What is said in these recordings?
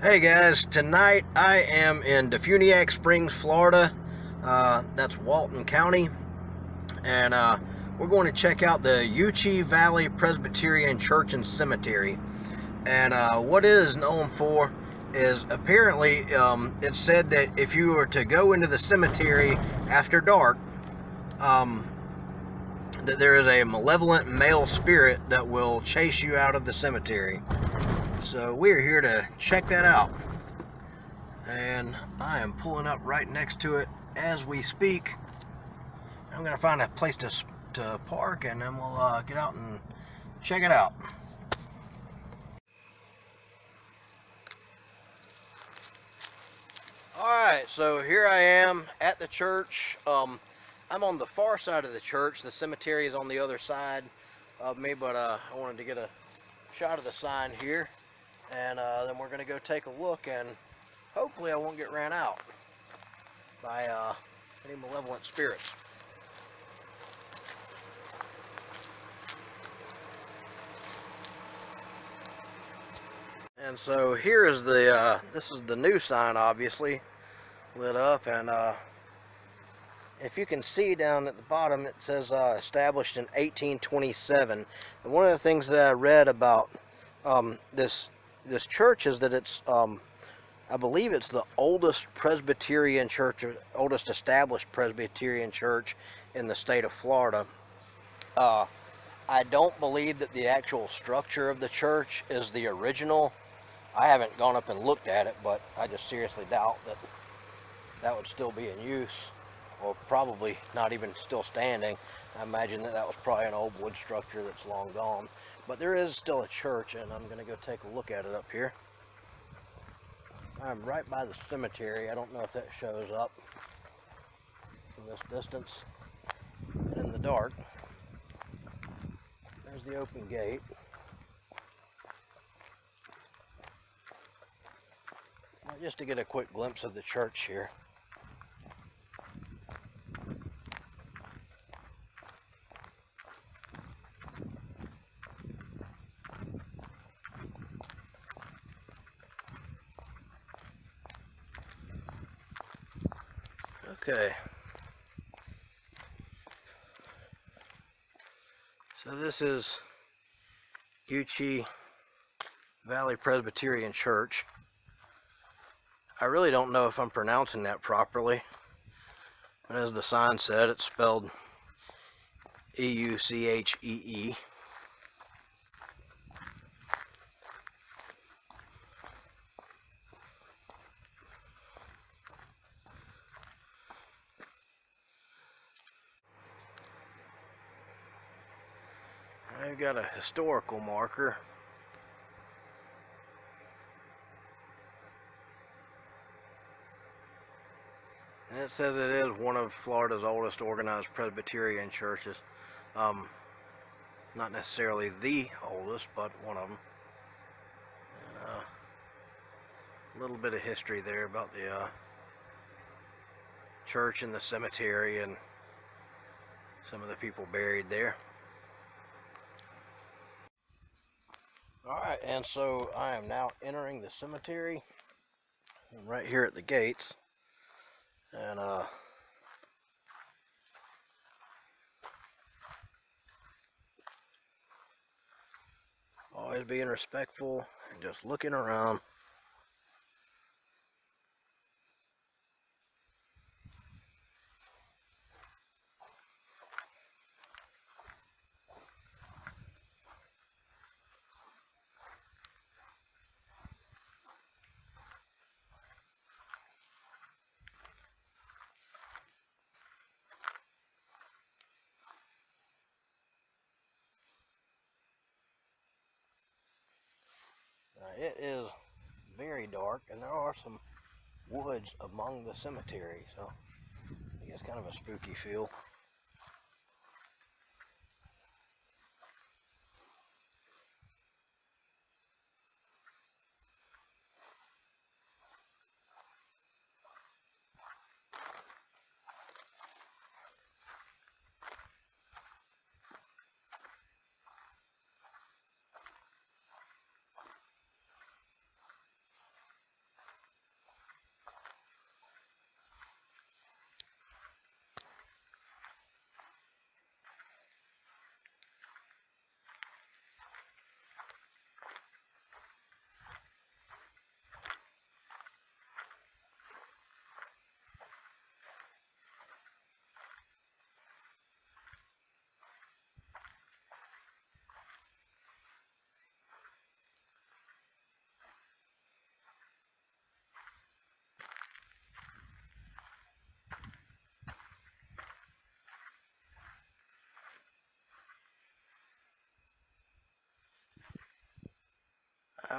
Hey guys, tonight I am in Defunik Springs, Florida. That's Walton County, and we're going to check out the Euchee Valley Presbyterian Church and Cemetery. And what it is known for is apparently it's said that if you were to go into the cemetery after dark, that there is a malevolent male spirit that will chase you out of the cemetery. So we're here to check that out. And I am pulling up right next to it as we speak. I'm gonna find a place to park, and then we'll get out and check it out. Alright, so here I am at the church. I'm on the far side of the church. The cemetery is on the other side of me, but I wanted to get a shot of the sign here, and then we're gonna go take a look, and hopefully I won't get ran out by any malevolent spirits. And so here is the this is the new sign, obviously lit up, and if you can see down at the bottom, it says established in 1827. And one of the things that I read about this church is that it's I believe it's the oldest Presbyterian church, oldest established Presbyterian church in the state of Florida. I don't believe that the actual structure of the church is the original. I haven't gone up and looked at it, but I just seriously doubt that that would still be in use, or probably not even still standing. I imagine that was probably an old wood structure that's long gone. But there is still a church, and I'm going to go take a look at it up here. I'm right by the cemetery. I don't know if that shows up from this distance in the dark. There's the open gate. Just to get a quick glimpse of the church here. Okay. So this is Euchee Valley Presbyterian Church. I really don't know if I'm pronouncing that properly, but as the sign said, it's spelled E-U-C-H-E-E. I've got a historical marker. And it says it is one of Florida's oldest organized Presbyterian churches. Not necessarily the oldest, but one of them. And, a little bit of history there about the church and the cemetery and some of the people buried there. Alright, and so I am now entering the cemetery. I'm right here at the gates. And always being respectful and just looking around. It is very dark, and there are some woods among the cemetery, so it's kind of a spooky feel.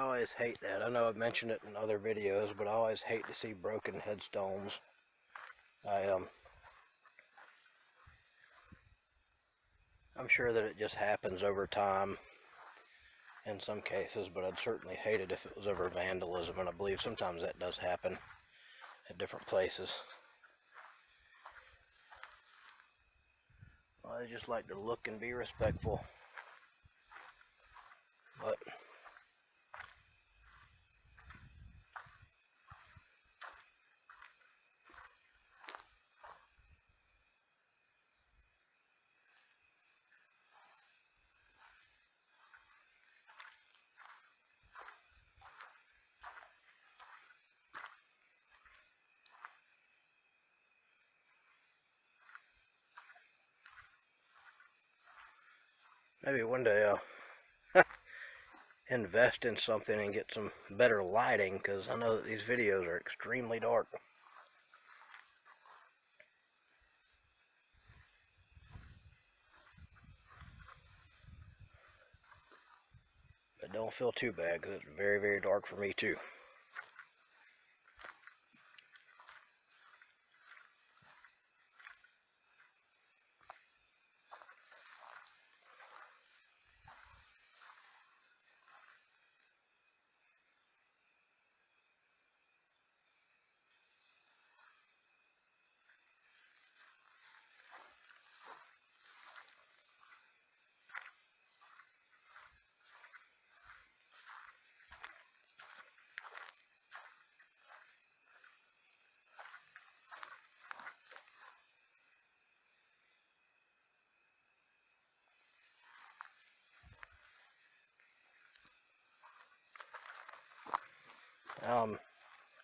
always hate that. I know I've mentioned it in other videos, but I always hate to see broken headstones. I'm sure that it just happens over time in some cases, but I'd certainly hate it if it was over vandalism, and I believe sometimes that does happen at different places. Well, I just like to look and be respectful, but maybe one day I'll invest in something and get some better lighting, because I know that these videos are extremely dark. But don't feel too bad, because it's very, very dark for me too.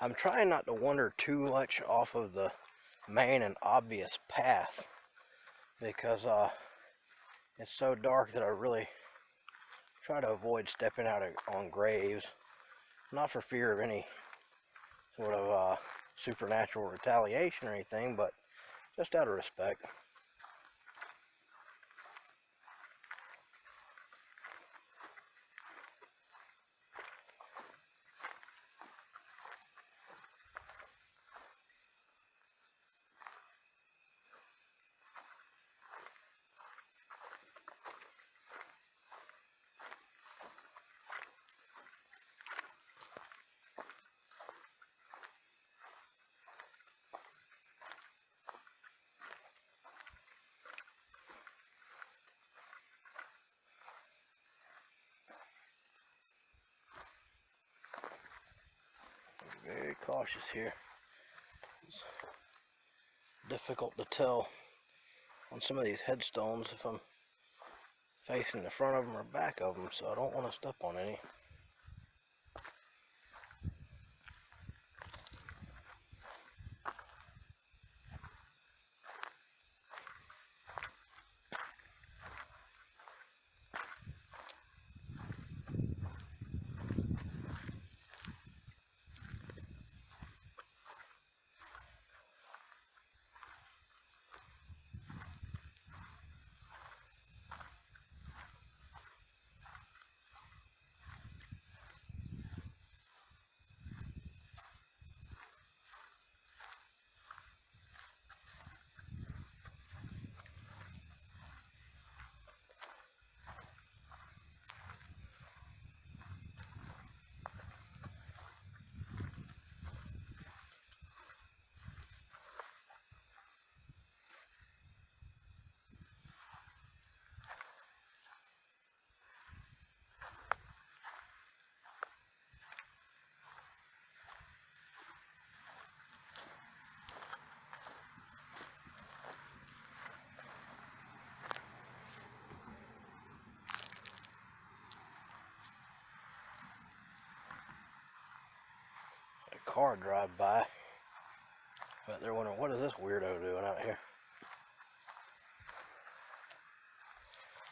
I'm trying not to wander too much off of the main and obvious path, because it's so dark that I really try to avoid stepping out on graves, not for fear of any sort of supernatural retaliation or anything, but just out of respect. Very cautious here. It's difficult to tell on some of these headstones if I'm facing the front of them or back of them, so I don't want to step on any. A car drive by, but they're wondering, what is this weirdo doing out here?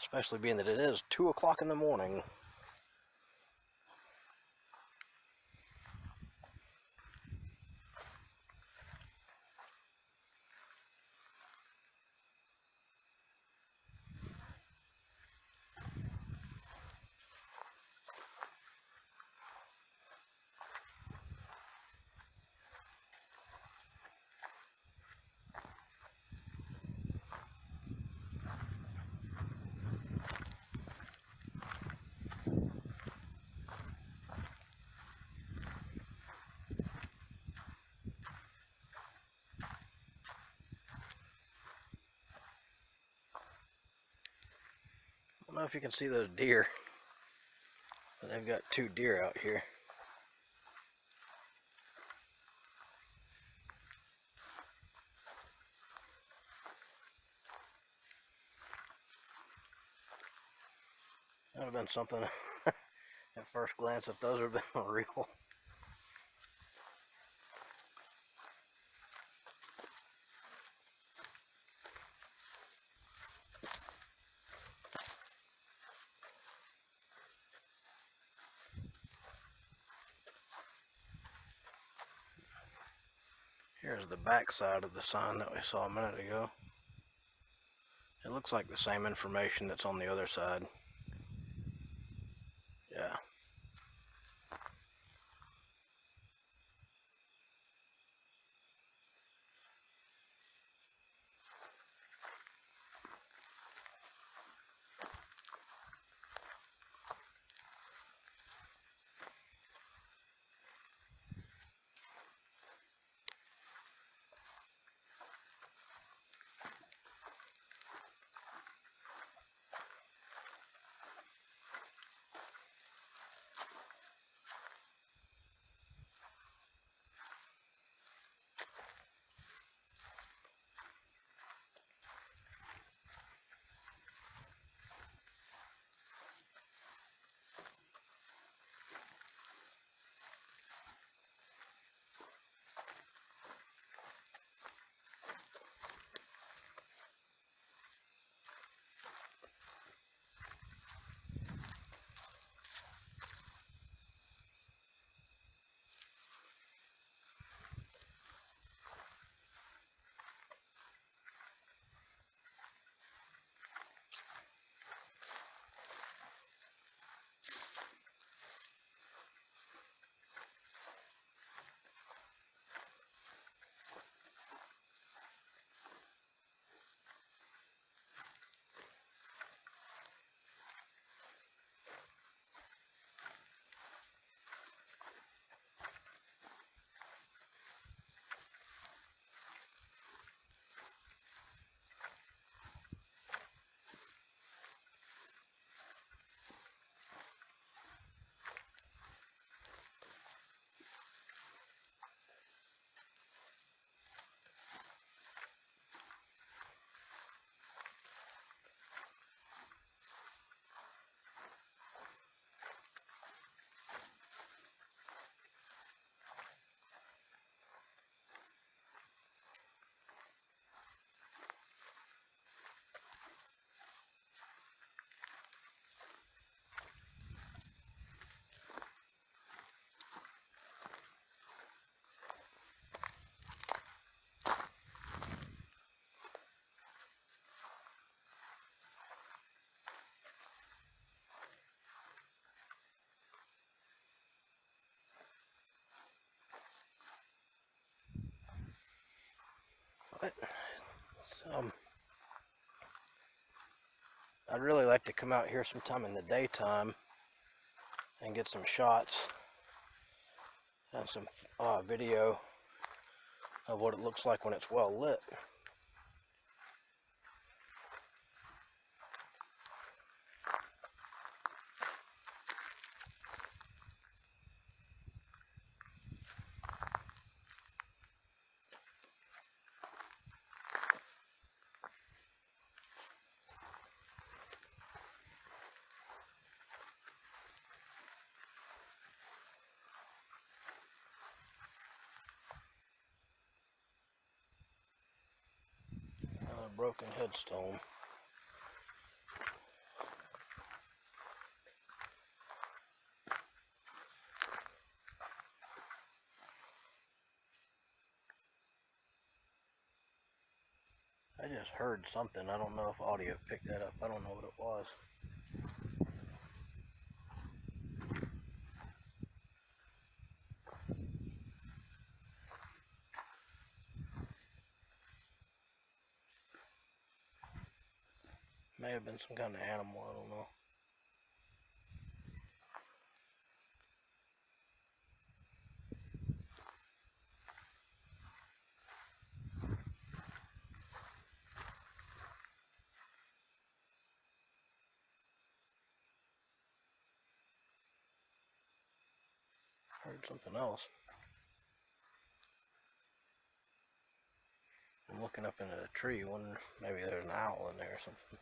Especially being that it is 2 o'clock in the morning. know if you can see those deer, but they've got 2 deer out here. That would have been something at first glance if those had been real. Here's the back side of the sign that we saw a minute ago. It looks like the same information that's on the other side. Yeah. But I'd really like to come out here sometime in the daytime and get some shots and some video of what it looks like when it's well lit. Broken headstone. I just heard something. I don't know if audio picked that up. I don't know what it was. May have been some kind of animal, I don't know. Heard something else. I'm looking up into the tree, wondering maybe there's an owl in there or something.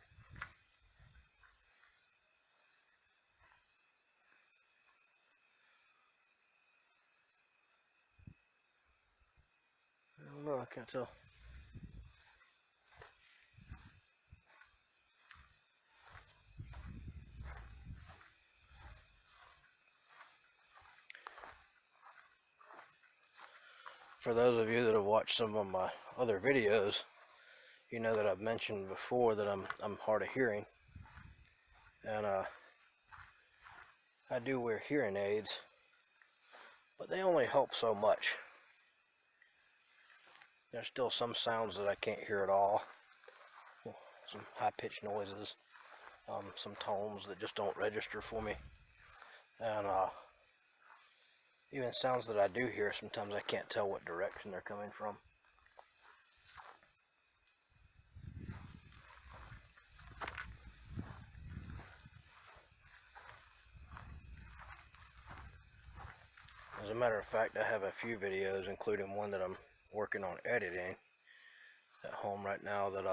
I don't know, I can't tell. For those of you that have watched some of my other videos, you know that I've mentioned before that I'm hard of hearing, and I do wear hearing aids, but they only help so much. There's still some sounds that I can't hear at all, some high-pitched noises, some tones that just don't register for me, and even sounds that I do hear, sometimes I can't tell what direction they're coming from. As a matter of fact, I have a few videos, including one that I'm working on editing at home right now, that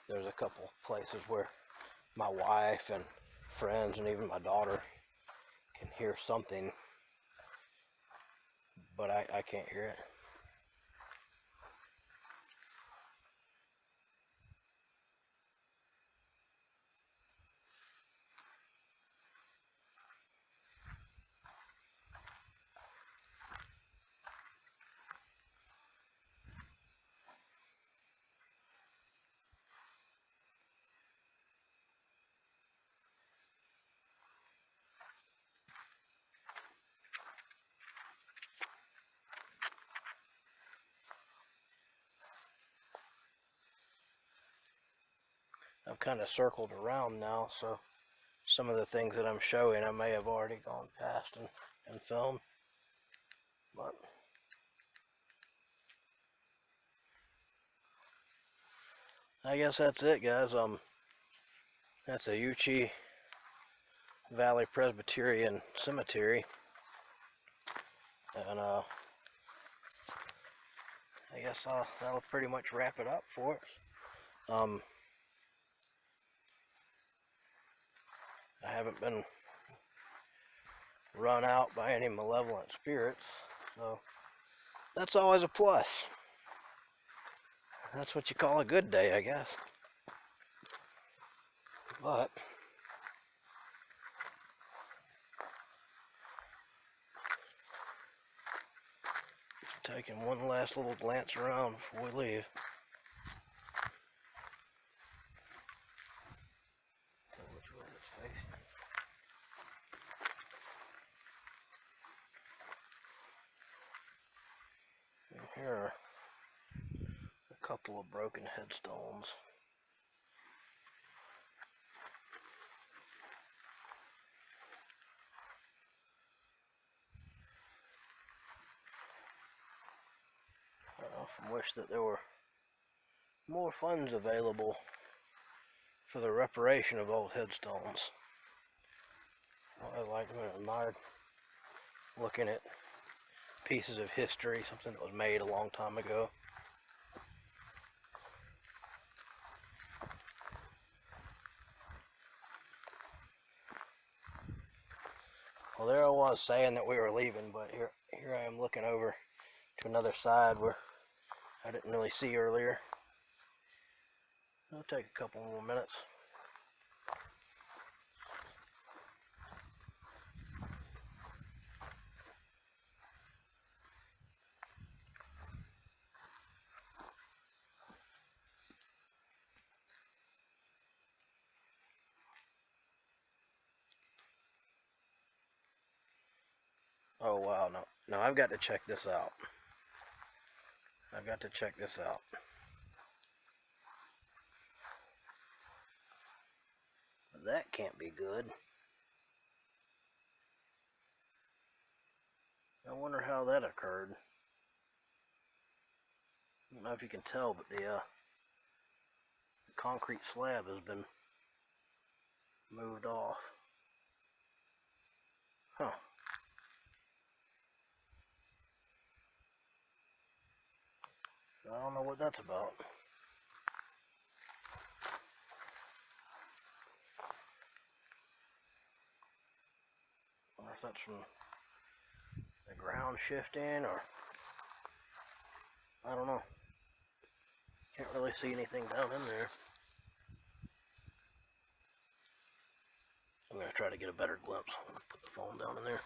there's a couple places where my wife and friends and even my daughter can hear something, but I can't hear it. I've kind of circled around now, so some of the things that I'm showing I may have already gone past and filmed, but I guess that's it, guys. That's a Euchee Valley Presbyterian Cemetery, and I guess that'll pretty much wrap it up for us. I haven't been run out by any malevolent spirits, so that's always a plus. That's what you call a good day, I guess. But taking one last little glance around before we leave. And here are a couple of broken headstones. I often wish that there were more funds available for the reparation of old headstones. I like them and admired looking at pieces of history, something that was made a long time ago. Well, there I was saying that we were leaving, but here I am looking over to another side where I didn't really see earlier. It'll take a couple more minutes. Oh wow, no, I've got to check this out. I've got to check this out. That can't be good. I wonder how that occurred. I don't know if you can tell, but the concrete slab has been moved off. Huh. I don't know what that's about. I wonder if that's from the ground shifting, or I don't know. Can't really see anything down in there. I'm going to try to get a better glimpse. I'm going to put the phone down in there.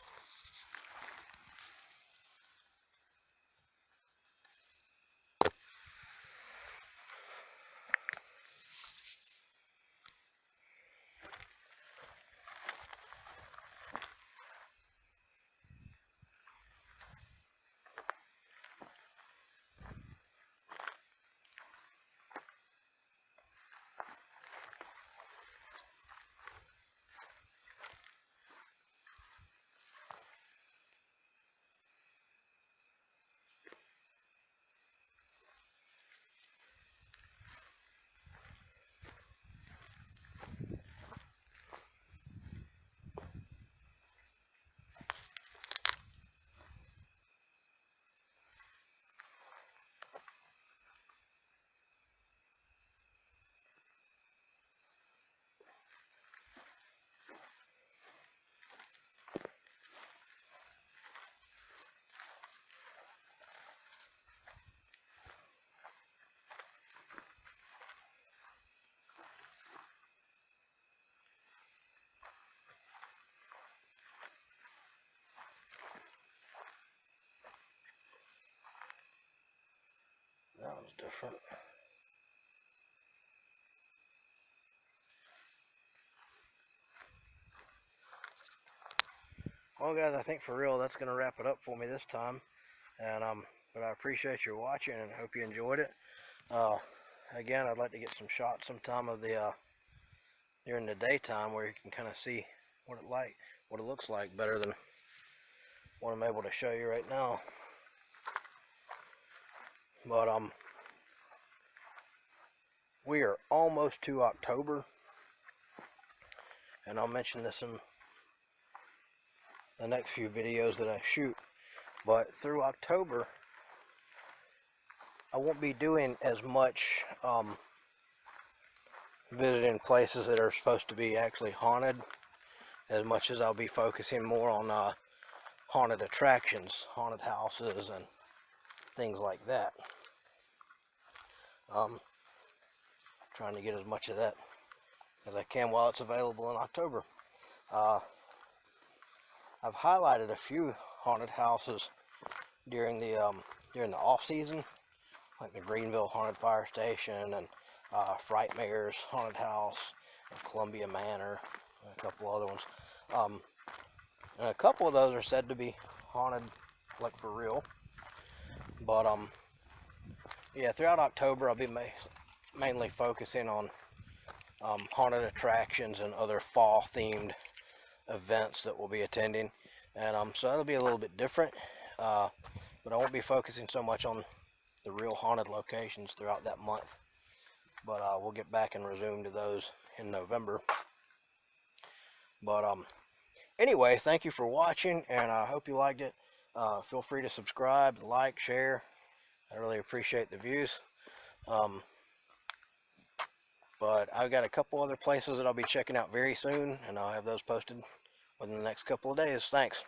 That was different. Well, guys, I think for real that's going to wrap it up for me this time. And but I appreciate you watching and hope you enjoyed it. Again, I'd like to get some shots sometime of the during the daytime where you can kind of see what it looks like better than what I'm able to show you right now. But we are almost to October, and I'll mention this in the next few videos that I shoot. But through October, I won't be doing as much visiting places that are supposed to be actually haunted, as much as I'll be focusing more on haunted attractions, haunted houses, and things like that. Trying to get as much of that as I can while it's available in October. I've highlighted a few haunted houses during the off season, like the Greenville Haunted Fire Station and Frightmare's Haunted House, and Columbia Manor, and a couple other ones. And a couple of those are said to be haunted, like for real. But yeah, throughout October I'll be mainly focusing on haunted attractions and other fall-themed events that we'll be attending, and so that'll be a little bit different. But I won't be focusing so much on the real haunted locations throughout that month. But we'll get back and resume to those in November. But anyway, thank you for watching, and I hope you liked it. Feel free to subscribe, like, share. I really appreciate the views. But I've got a couple other places that I'll be checking out very soon, and I'll have those posted within the next couple of days. Thanks.